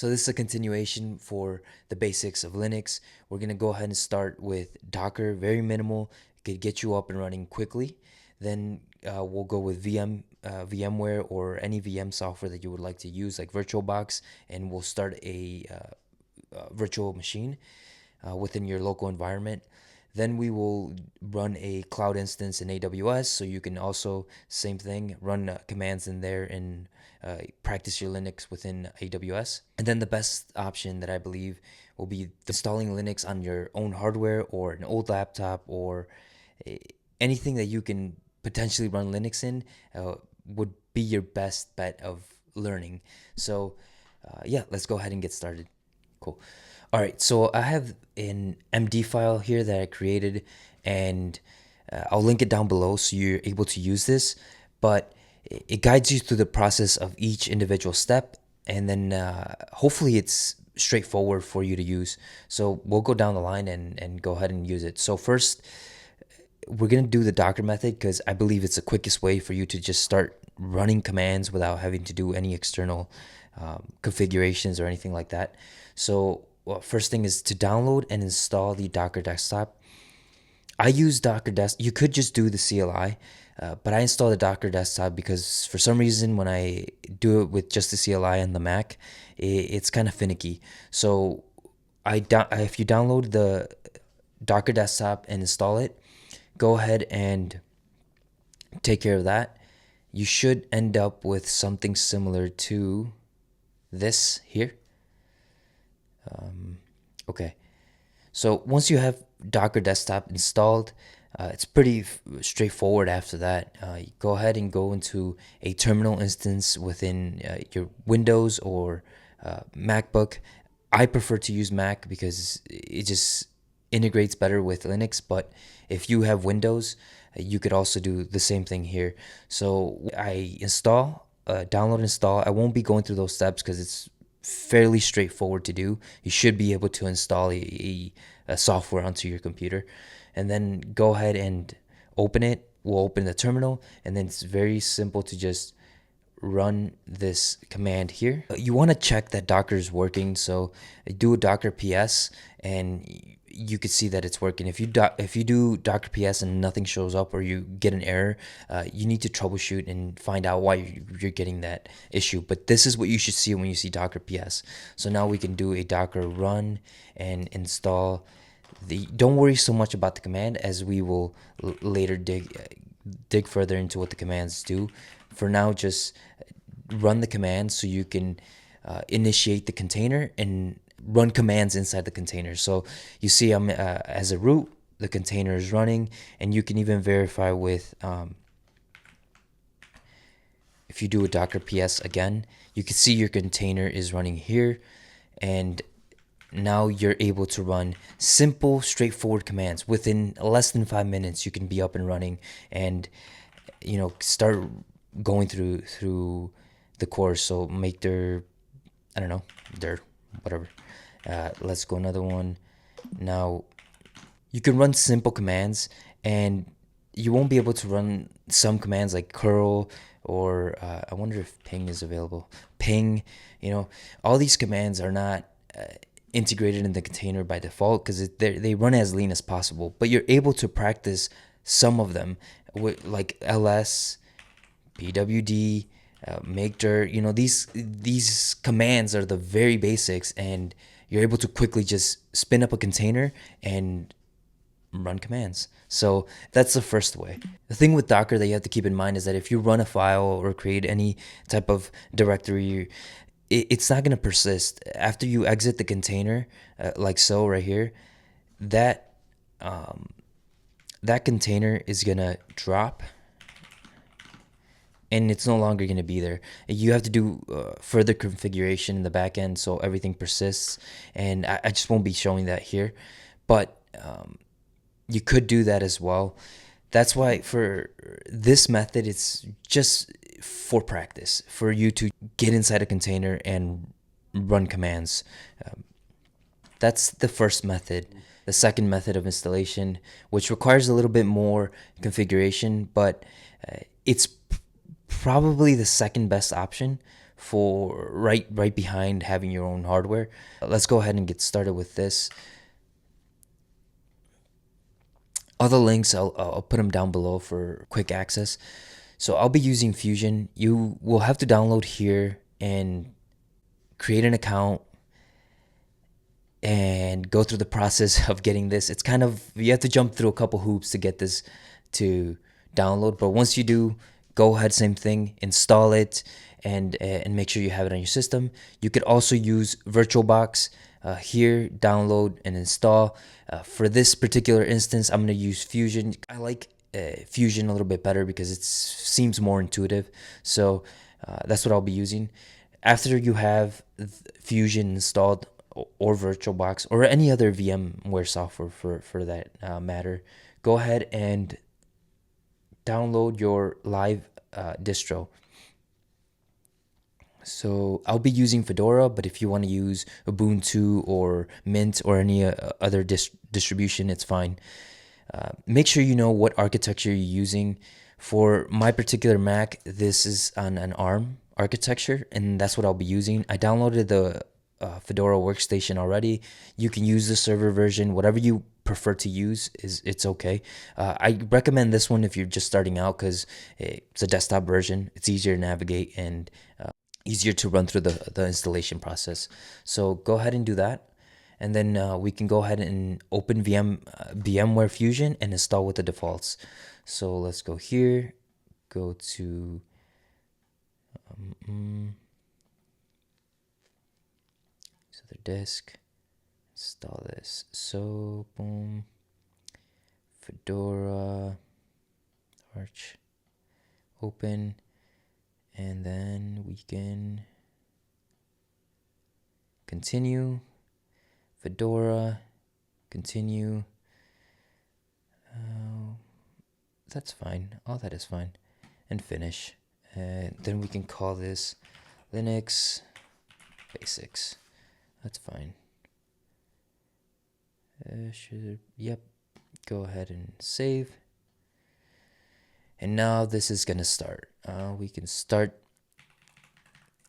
So this is a continuation for the basics of Linux. We're going to go ahead and start with Docker, very minimal, could get you up and running quickly. Then we'll go with VMware or any VM software that you would like to use, like VirtualBox, and we'll start a virtual machine within your local environment. Then we will run a cloud instance in AWS, so you can also, same thing, run commands in there and practice your Linux within AWS. And then the best option that I believe will be installing Linux on your own hardware or an old laptop or anything that you can potentially run Linux in would be your best bet of learning. So yeah, let's go ahead and get started. Cool. All right, so I have an MD file here that I created, and I'll link it down below so you're able to use this. But it guides you through the process of each individual step, and then hopefully it's straightforward for you to use. So we'll go down the line and go ahead and use it. So first, we're going to do the Docker method because I believe it's the quickest way for you to just start running commands without having to do any external configurations or anything like that. So first thing is to download and install the Docker desktop. I use Docker desktop. You could just do the CLI, but I install the Docker desktop because for some reason when I do it with just the CLI on the Mac, it's kind of finicky. So if you download the Docker desktop and install it, go ahead and take care of that. You should end up with something similar to this here. Okay, so once you have Docker desktop installed, it's pretty straightforward after that. You go ahead and go into a terminal instance within your Windows or MacBook. I prefer to use Mac because it just integrates better with Linux, but if you have Windows, you could also do the same thing here. So I download, install. I won't be going through those steps because it's fairly straightforward to do. You should be able to install a software onto your computer, and then go ahead and open it. We'll open the terminal, and then it's very simple to just run this command here. You want to check that Docker is working, so do a Docker PS, and you could see that it's working. If you do Docker PS and nothing shows up or you get an error, you need to troubleshoot and find out why you're getting that issue. But this is what you should see when you see Docker PS. So now we can do a Docker run and install don't worry so much about the command, as we will later dig further into what the commands do. For now, just run the command so you can initiate the container and run commands inside the container. So you see I'm as a root, the container is running, and you can even verify with if you do a Docker PS again, you can see your container is running here, and now you're able to run simple, straightforward commands. Within less than 5 minutes, you can be up and running and start going through the course. So make dir, I don't know, dir, whatever. Let's go another one. Now you can run simple commands, and you won't be able to run some commands like curl or I wonder if ping is available. Ping, all these commands are not integrated in the container by default because they run as lean as possible. But you're able to practice some of them with like ls, pwd, make dir. These commands are the very basics, and you're able to quickly just spin up a container and run commands. So that's the first way. The thing with Docker that you have to keep in mind is that if you run a file or create any type of directory, it's not going to persist. After you exit the container, like so right here, that container is going to drop, and it's no longer going to be there. You have to do further configuration in the back end so everything persists, and I just won't be showing that here, but you could do that as well. That's why for this method, it's just for practice, for you to get inside a container and run commands. That's the first method. The second method of installation, which requires a little bit more configuration, but it's probably the second best option for right behind having your own hardware. Let's go ahead and get started with this. All the links, I'll put them down below for quick access. So I'll be using Fusion. You will have to download here and create an account and go through the process of getting this. It's kind of, you have to jump through a couple hoops to get this to download. But once you do, go ahead, same thing, install it and make sure you have it on your system. You could also use VirtualBox here, download and install. For this particular instance, I'm going to use Fusion. I like Fusion a little bit better because it seems more intuitive. So that's what I'll be using. After you have Fusion installed, or VirtualBox or any other VMware software for that matter, go ahead and download your live distro. So I'll be using Fedora, but if you want to use Ubuntu or Mint or any other distribution, it's fine. Make sure you know what architecture you're using. For my particular Mac, this is on an ARM architecture, and that's what I'll be using. I downloaded the Fedora workstation already. You can use the server version, whatever you prefer to use it's okay. I recommend this one if you're just starting out because it's a desktop version. It's easier to navigate and easier to run through the installation process. So go ahead and do that. And then we can go ahead and open VMware Fusion and install with the defaults. So let's go here, go to the disk, install this. So boom, Fedora, Arch, open, and then we can continue. Fedora, continue. That's fine. All that is fine. And finish. And then we can call this Linux Basics. That's fine. Yep. Go ahead and save. And now this is gonna start. We can start.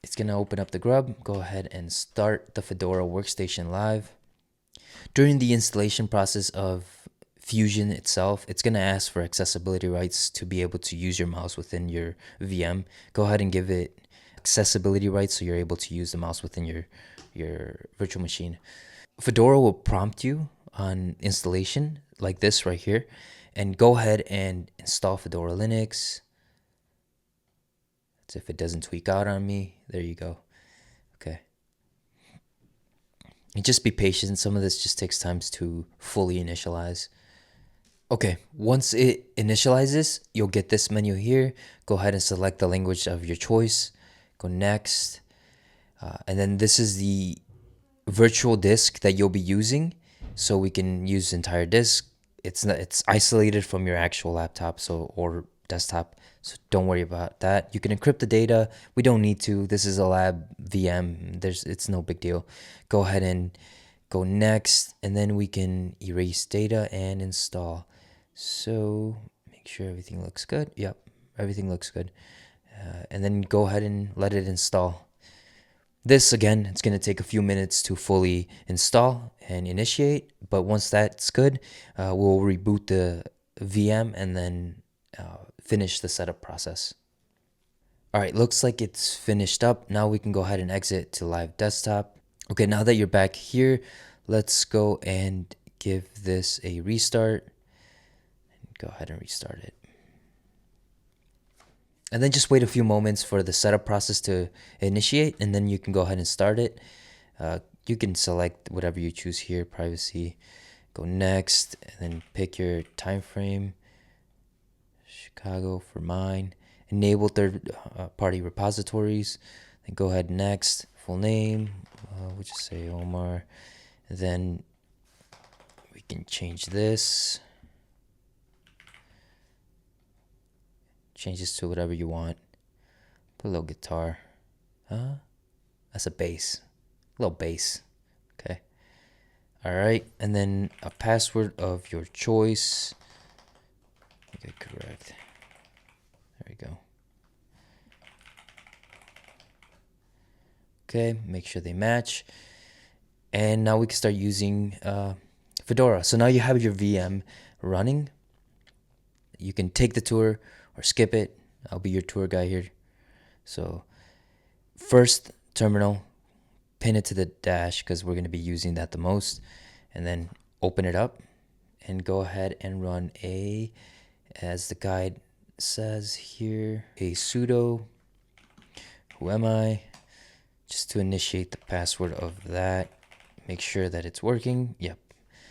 It's gonna open up the grub. Go ahead and start the Fedora workstation live. During the installation process of Fusion itself, it's going to ask for accessibility rights to be able to use your mouse within your VM. Go ahead and give it accessibility rights so you're able to use the mouse within your virtual machine. Fedora will prompt you on installation like this right here, and go ahead and install Fedora Linux. That's if it doesn't tweak out on me. There you go. Okay. And just be patient. Some of this just takes time to fully initialize. Okay, once it initializes, you'll get this menu here. Go ahead and select the language of your choice. Go next. And then this is the virtual disk that you'll be using. So we can use the entire disk. It's isolated from your actual laptop or desktop. So don't worry about that. You can encrypt the data. We don't need to. This is a lab VM. It's no big deal. Go ahead and go next, and then we can erase data and install. So make sure everything looks good. Yep, everything looks good. And then go ahead and let it install. This, again, it's going to take a few minutes to fully install and initiate. But once that's good, we'll reboot the VM and then finish the setup process. All right, looks like it's finished up. Now we can go ahead and exit to live desktop. Okay, now that you're back here, let's go and give this a restart. Go ahead and restart it. And then just wait a few moments for the setup process to initiate, and then you can go ahead and start it. You can select whatever you choose here, privacy, go next, and then pick your time frame. Chicago for mine. Enable third-party repositories. Then go ahead next, full name, we'll just say Omar. And then we can change this. Change this to whatever you want. Put a little guitar. That's a bass. A little bass. Okay. All right. And then a password of your choice. Okay, correct. There we go. Okay, make sure they match. And now we can start using Fedora. So now you have your VM running. You can take the tour or skip it. I'll be your tour guy here. So first terminal, pin it to the dash because we're going to be using that the most. And then open it up and go ahead and run as the guide says here, a sudo who am I, just to initiate the password of that. Make sure that it's working. Yep,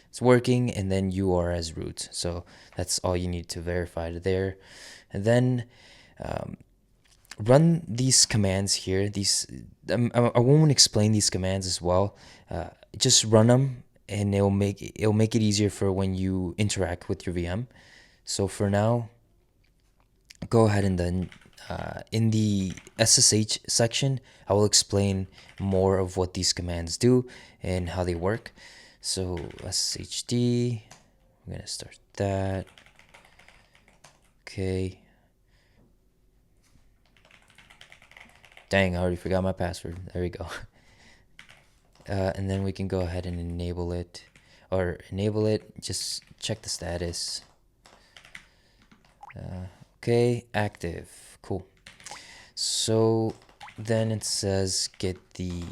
it's working. And then you are as root. So that's all you need to verify there. And then run these commands here. I won't explain these commands as well. Just run them, and it'll make it easier for when you interact with your VM. So for now, go ahead and then in the SSH section, I will explain more of what these commands do and how they work. So SSHD, I'm gonna start that. Okay. Dang, I already forgot my password. There we go. And then we can go ahead and enable it. Just check the status. Okay, active. Cool. So then it says get the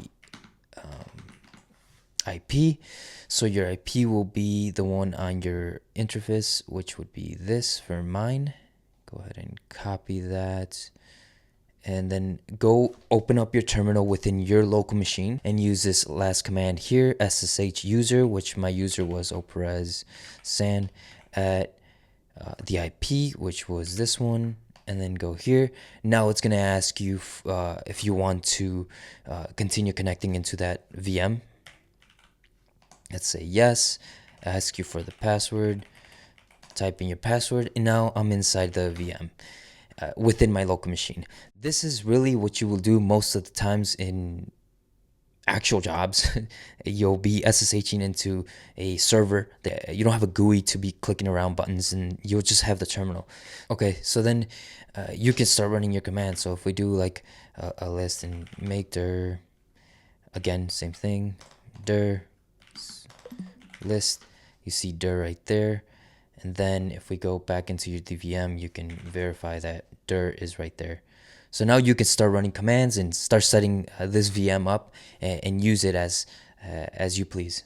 IP. So your IP will be the one on your interface, which would be this for mine. Go ahead and copy that. And then go open up your terminal within your local machine and use this last command here, ssh user, which my user was operez san at the IP, which was this one, and then go here. Now it's going to ask you if you want to continue connecting into that VM. Let's say yes. Ask you for the password. Type in your password, and now I'm inside the VM. Within my local machine. This is really what you will do most of the times in actual jobs. You'll be SSHing into a server that you don't have a GUI to be clicking around buttons, and you'll just have the terminal. Okay, so then you can start running your commands. So if we do like a list and make dir, again, same thing, dir list, you see dir right there. And then if we go back into your DVM, you can verify that dir is right there. So now you can start running commands and start setting this VM up and use it as you please.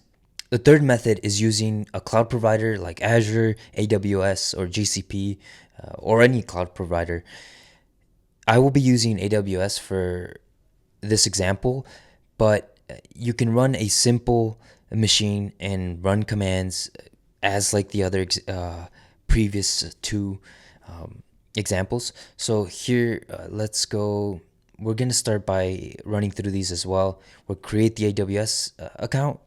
The third method is using a cloud provider like Azure, AWS, or GCP, or any cloud provider. I will be using AWS for this example, but you can run a simple machine and run commands as like the other previous two examples. So here, let's go. We're going to start by running through these as well. We'll create the AWS account,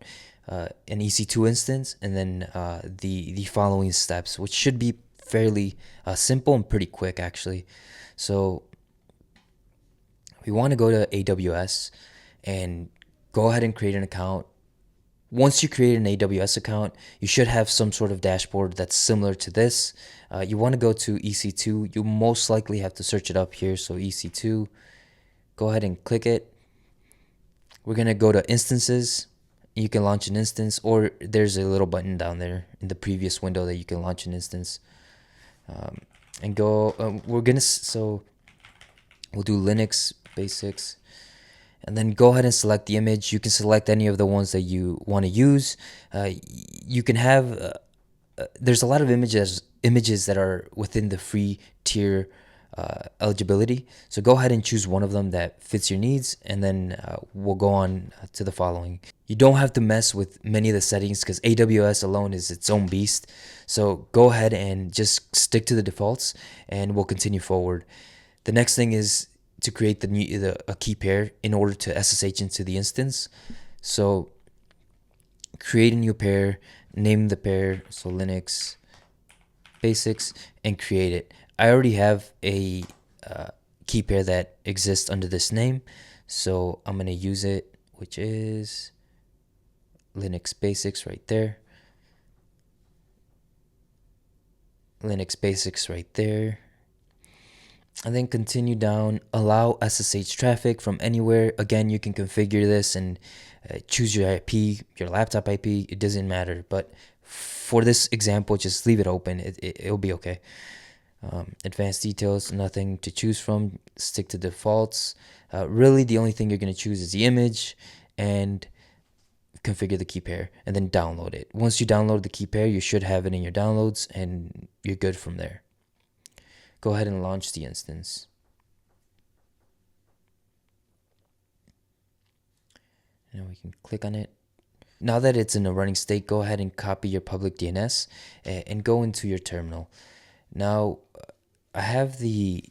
an EC2 instance, and then the following steps, which should be fairly simple and pretty quick actually. So we want to go to AWS and go ahead and create an account. Once you create an AWS account, you should have some sort of dashboard that's similar to this. You want to go to EC2. You most likely have to search it up here. So EC2, go ahead and click it. We're going to go to instances. You can launch an instance, or there's a little button down there in the previous window that you can launch an instance. And go, so we'll do Linux basics. And then go ahead and select the image. You can select any of the ones that you want to use. You can have, there's a lot of images that are within the free tier eligibility. So go ahead and choose one of them that fits your needs, and then we'll go on to the following. You don't have to mess with many of the settings because AWS alone is its own beast. So go ahead and just stick to the defaults, and we'll continue forward. The next thing is to create a key pair in order to SSH into the instance. So create a new pair, name the pair, so Linux basics, and create it. I already have a key pair that exists under this name, so I'm going to use it, which is Linux basics right there. Linux basics right there. And then continue down, allow SSH traffic from anywhere. Again, you can configure this and choose your IP, your laptop IP. It doesn't matter. But for this example, just leave it open. It'll be okay. Advanced details, nothing to choose from. Stick to defaults. Really, the only thing you're going to choose is the image and configure the key pair and then download it. Once you download the key pair, you should have it in your downloads and you're good from there. Go ahead and launch the instance. Now we can click on it. Now that it's in a running state, go ahead and copy your public DNS and go into your terminal. Now, I have the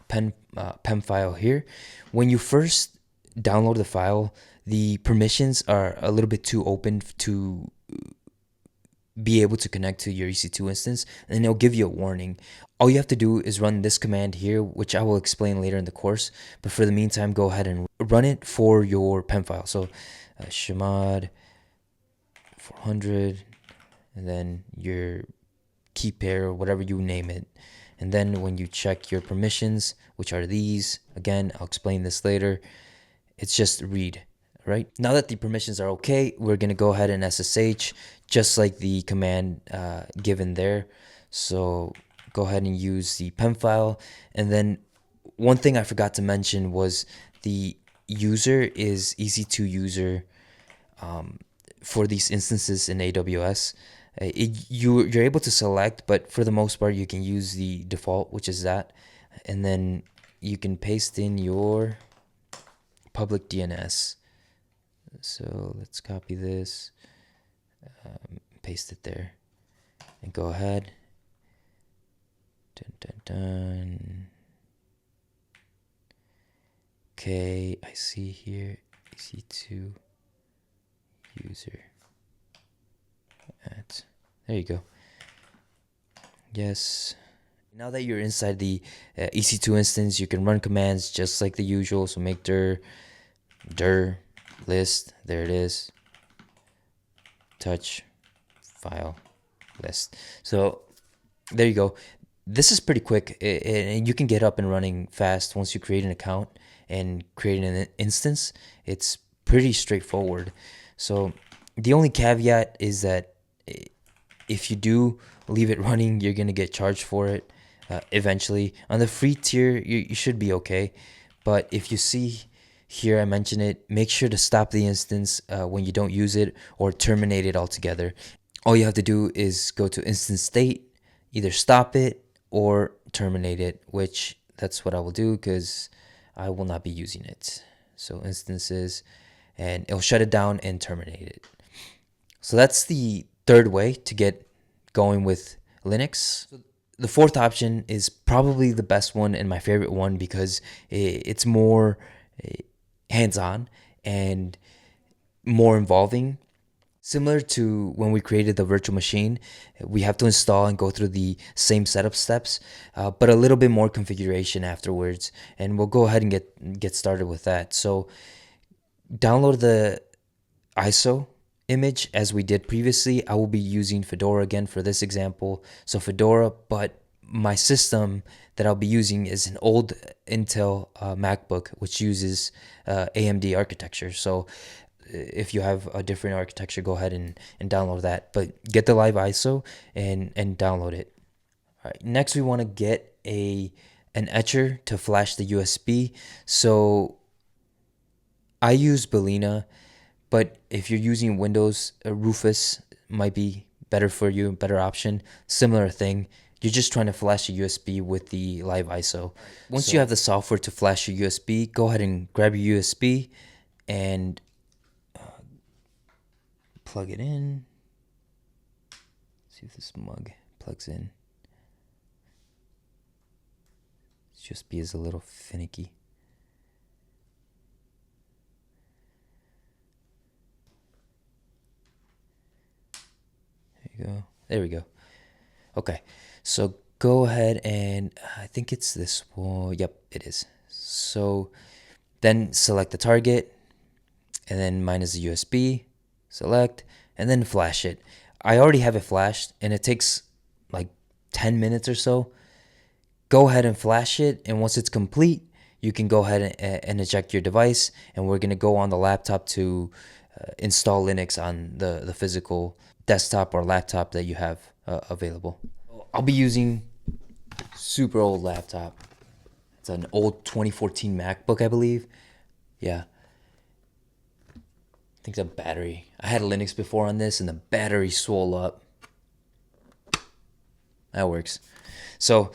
PEM file here. When you first download the file, the permissions are a little bit too open to be able to connect to your EC2 instance, and it'll give you a warning. All you have to do is run this command here, which I will explain later in the course. But for the meantime, go ahead and run it for your PEM file. So chmod 400, and then your key pair or whatever you name it. And then when you check your permissions, which are these, again, I'll explain this later, it's just read, right? Now that the permissions are okay, we're gonna go ahead and SSH, just like the command given there. So go ahead and use the PEM file. And then one thing I forgot to mention was the user is EC2 user for these instances in AWS. You're able to select, but for the most part, you can use the default, which is that. And then you can paste in your public DNS. So let's copy this, paste it there, and go ahead. Dun, dun, dun. Okay, I see here EC2 user. There you go. Yes. Now that you're inside the EC2 instance, you can run commands just like the usual. So make dir list, there it is, touch file list. So there you go. This is pretty quick, and you can get up and running fast once you create an account and create an instance. It's pretty straightforward. So the only caveat is that if you do leave it running, you're gonna get charged for it eventually. On the free tier, you should be okay. But if you see here, I mentioned it, make sure to stop the instance when you don't use it or terminate it altogether. All you have to do is go to instance state, either stop it or terminate it, which that's what I will do because I will not be using it. So instances, and it'll shut it down and terminate it. So that's the third way to get going with Linux. The fourth option is probably the best one and my favorite one because it's more hands-on and more involving. Similar to when we created the virtual machine, we have to install and go through the same setup steps, but a little bit more configuration afterwards. And we'll go ahead and get started with that. So download the ISO image as we did previously. I will be using Fedora again for this example. So Fedora, but my system that I'll be using is an old Intel MacBook, which uses AMD architecture. So if you have a different architecture, go ahead and download that. But get the live ISO and download it. All right, next we want to get an etcher to flash the USB. So I use Balena, but if you're using Windows, Rufus might be better for you, better option. Similar thing. You're just trying to flash a USB with the live ISO. Once you have the software to flash your USB, go ahead and grab your USB and plug it in. See if this mug plugs in. This USB is a little finicky. There you go. There we go. Okay, so go ahead and I think it's this one. Yep, it is. So then select the target, and then mine is the USB. Select, and then flash it. I already have it flashed, and it takes like 10 minutes or so. Go ahead and flash it, and once it's complete, you can go ahead and eject your device, and we're going to go on the laptop to install Linux on the physical desktop or laptop that you have available. I'll be using super old laptop. It's an old 2014 MacBook, I believe. Yeah, I think the battery. I had Linux before on this, and the battery swole up. That works. So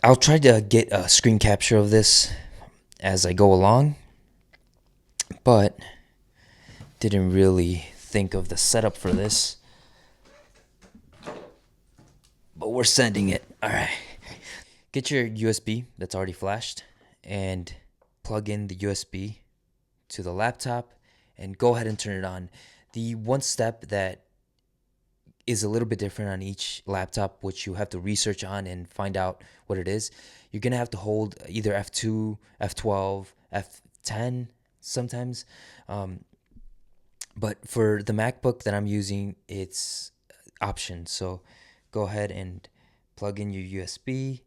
I'll try to get a screen capture of this as I go along, but didn't really think of the setup for this. But we're sending it. All right. Get your USB that's already flashed and plug in the USB to the laptop and go ahead and turn it on. The one step that is a little bit different on each laptop, which you have to research on and find out what it is. You're gonna have to hold either F2, F12, F10 sometimes. But for the MacBook that I'm using, it's option. So go ahead and plug in your USB.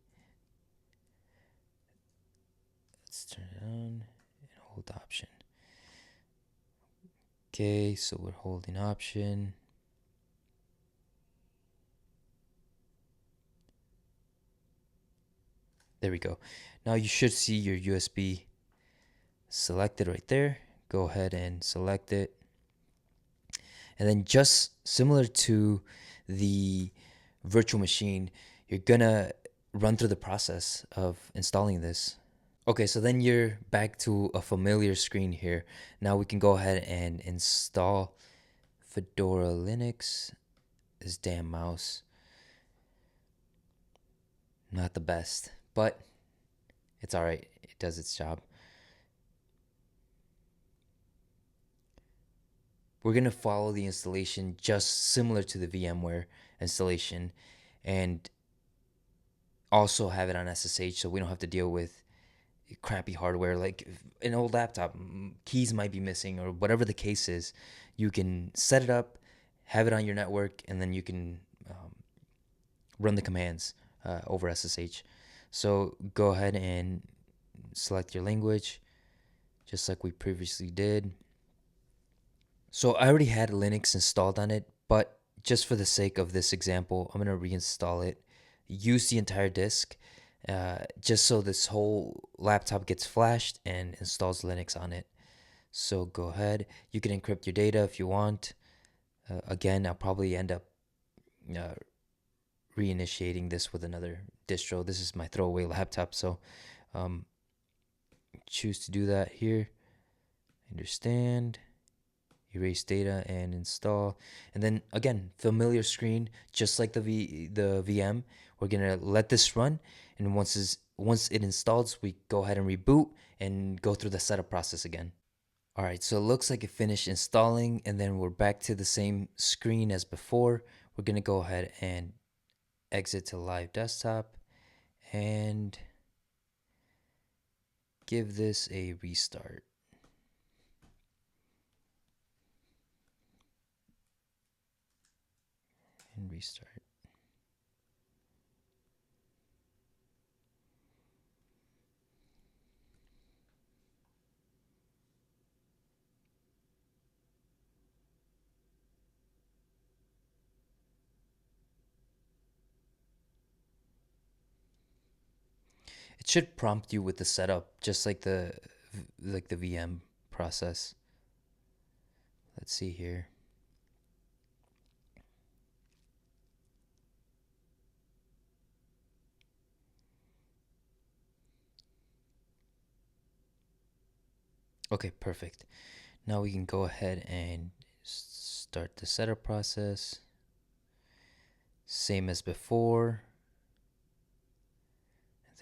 Let's turn it on and hold option. Okay, so we're holding option. There we go. Now you should see your USB selected right there. Go ahead and select it. And then just similar to the virtual machine, you're gonna run through the process of installing this. Okay, so then you're back to a familiar screen here. Now we can go ahead and install Fedora Linux. This damn mouse. Not the best, but it's all right. It does its job. We're going to follow the installation just similar to the VMware installation and also have it on SSH so we don't have to deal with crappy hardware like an old laptop. Keys might be missing or whatever the case is. You can set it up, have it on your network, and then you can run the commands over SSH. So go ahead and select your language just like we previously did. So I already had Linux installed on it, but just for the sake of this example, I'm going to reinstall it, use the entire disk, just so this whole laptop gets flashed and installs Linux on it. So go ahead. You can encrypt your data if you want. Again, I'll probably end up uh, reinitiating this with another distro. This is my throwaway laptop, so um, choose to do that here. Understand. Erase data and install, and then again familiar screen just like the VM. We're gonna let this run, and once it installs, we go ahead and reboot and go through the setup process again. All right, so it looks like it finished installing, and then we're back to the same screen as before. We're gonna go ahead and exit to live desktop and give this a restart. And restart. It should prompt you with the setup, just like the VM process. Let's see here. Okay, perfect. Now we can go ahead and start the setup process. Same as before.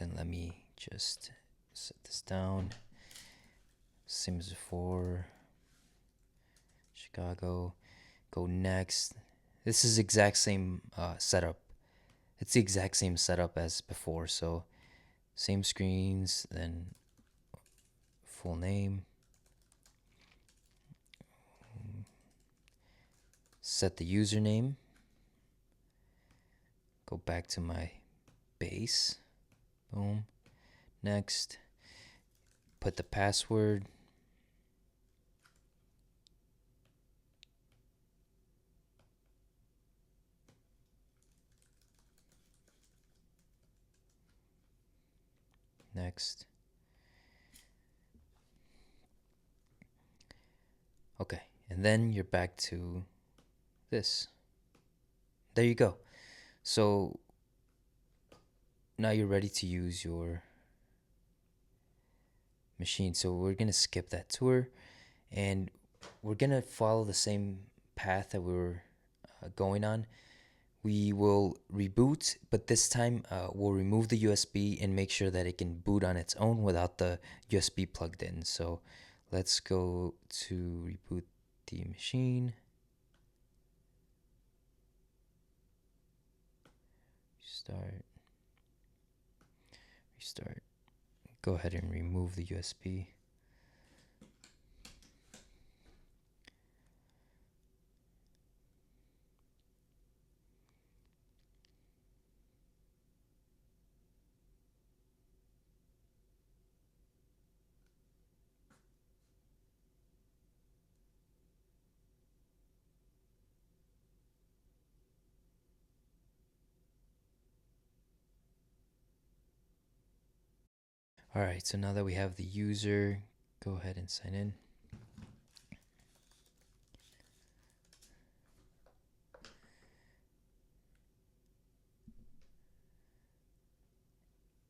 And then let me just set this down. Same as before. Chicago. Go next. This is exact same setup. It's the exact same setup as before. So same screens, then full name. Set the username. Go back to my base. Boom. Next, put the password. Next. Okay, and then you're back to this. There you go. So now you're ready to use your machine. So we're gonna skip that tour, and we're gonna follow the same path that we were going on. We will reboot, but this time we'll remove the USB and make sure that it can boot on its own without the USB plugged in. So let's go to reboot the machine. Restart. Go ahead and remove the USB. All right, so now that we have the user, go ahead and sign in.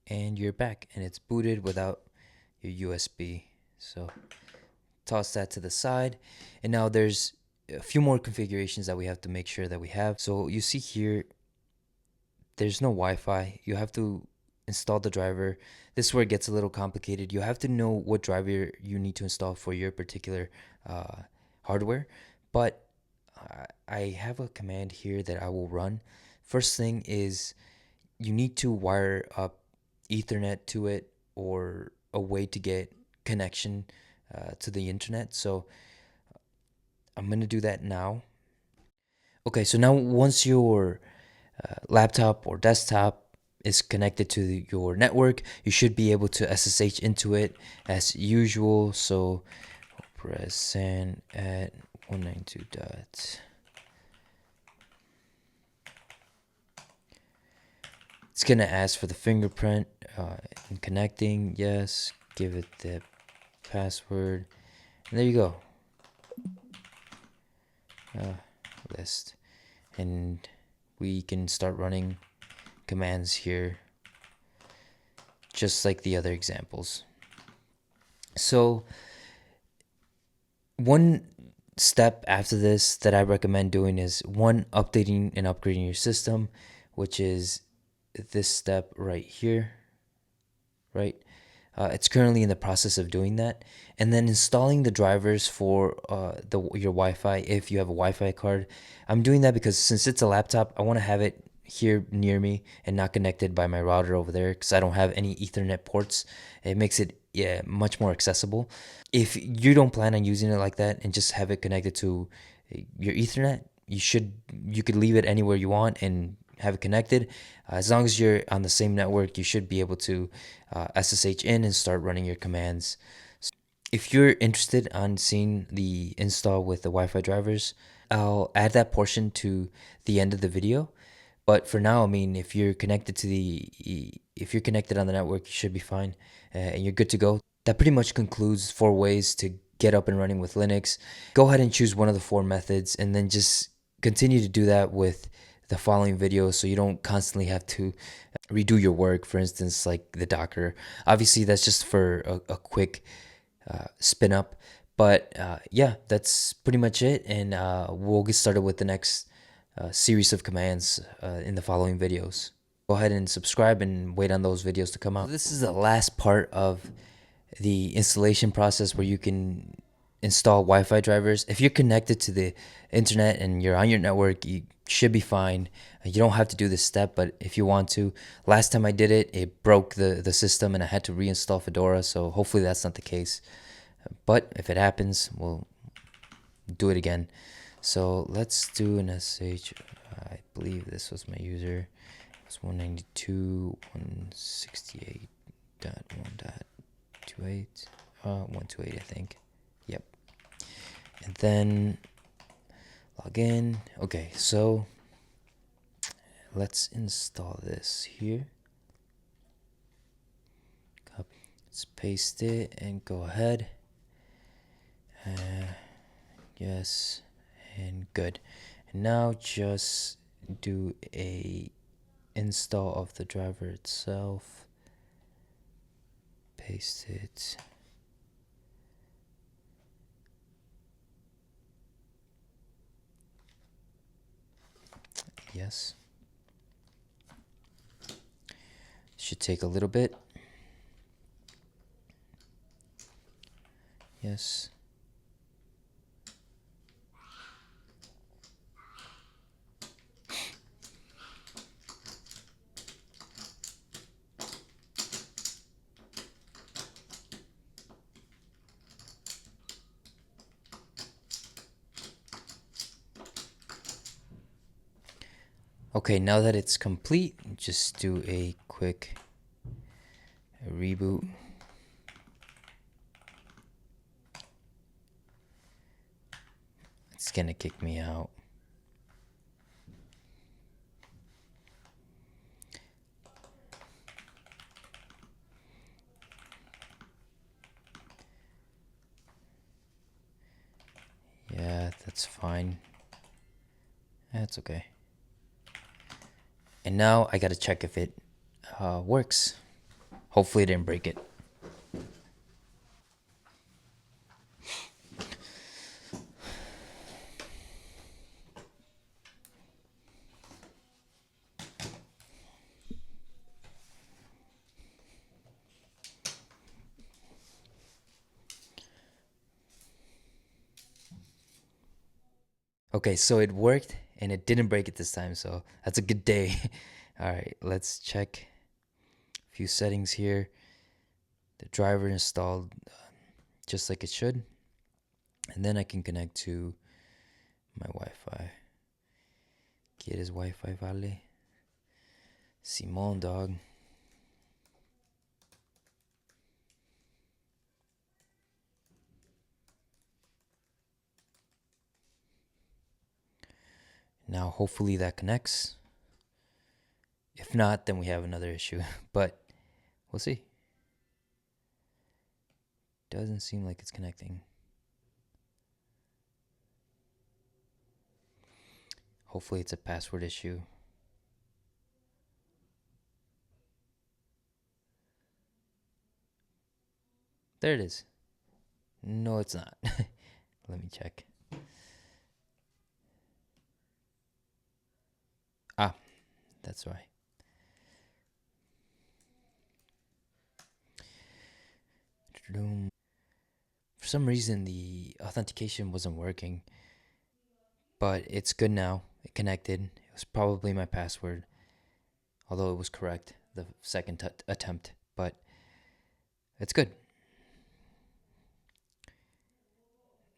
And you're back, and it's booted without your USB. So toss that to the side, and now there's a few more configurations that we have to make sure that we have. So you see here, there's no Wi-Fi. You have to install the driver. This is where it gets a little complicated. You have to know what driver you need to install for your particular hardware, but I have a command here that I will run. First thing is you need to wire up Ethernet to it, or a way to get connection to the internet. So I'm gonna do that now. Okay, so now once your laptop or desktop is connected to your network, you should be able to SSH into it as usual. So press send at 192. It's gonna ask for the fingerprint in connecting. Yes, give it the password, and there you go. List, and we can start running commands here just like the other examples. So one step after this that I recommend doing is updating and upgrading your system, which is this step right here, right? It's currently in the process of doing that, and then installing the drivers for your Wi-Fi if you have a Wi-Fi card. I'm doing that because since it's a laptop, I want to have it here near me and not connected by my router over there, because I don't have any Ethernet ports. It makes it much more accessible. If you don't plan on using it like that and just have it connected to your Ethernet, you could leave it anywhere you want and have it connected. As long as you're on the same network, you should be able to SSH in and start running your commands. If you're interested on seeing the install with the Wi-Fi drivers, I'll add that portion to the end of the video. But for now, I mean, if you're connected on the network, you should be fine, and you're good to go. That pretty much concludes 4 ways to get up and running with Linux. Go ahead and choose one of the 4 methods, and then just continue to do that with the following videos, so you don't constantly have to redo your work. For instance, like the Docker. Obviously, that's just for a quick spin up. But yeah, that's pretty much it, and we'll get started with the next series of commands in the following videos. Go ahead and subscribe and wait on those videos to come out. So this is the last part of the installation process where you can install Wi-Fi drivers. If you're connected to the internet and you're on your network, you should be fine. You don't have to do this step, but if you want to. Last time I did it, it broke the system and I had to reinstall Fedora, so hopefully that's not the case. But if it happens, we'll do it again. So let's do an SH. I believe this was my user. It's 192.168.1.28. 128, I think. Yep. And then log in. Okay, so let's install this here. Copy. Let's paste it and go ahead. Yes, and good. And now just do a install of the driver itself. Paste it. Yes. Should take a little bit. Yes. Okay, now that it's complete, just do a quick reboot. It's gonna kick me out. Yeah, that's fine. That's okay. And now I gotta check if it works. Hopefully it didn't break it. Okay, so it worked and it didn't break it this time, so that's a good day. All right, let's check a few settings here. The driver installed just like it should. And then I can connect to my Wi-Fi. ¿Quieres Wi-Fi, vale? Simón, dog. Now hopefully that connects. If not, then we have another issue. But we'll see. Doesn't seem like it's connecting. Hopefully it's a password issue. There it is. No, it's not. Let me check. Ah, that's right. For some reason, the authentication wasn't working, but it's good now. It connected. It was probably my password, although it was correct the second attempt, but it's good.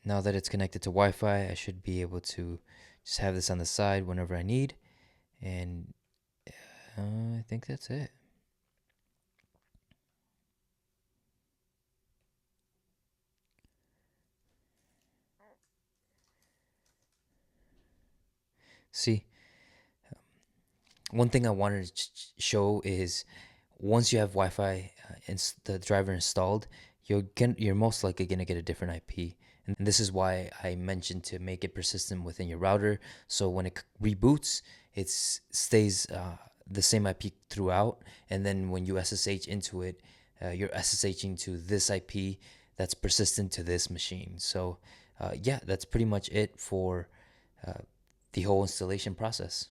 Now that it's connected to Wi-Fi, I should be able to just have this on the side whenever I need, and I think that's it. See, one thing I wanted to show is once you have Wi-Fi and the driver installed, you're most likely gonna get a different IP, and this is why I mentioned to make it persistent within your router. So when it reboots, it stays the same IP throughout, and then when you SSH into it, you're SSHing to this IP that's persistent to this machine. So yeah, that's pretty much it for the whole installation process.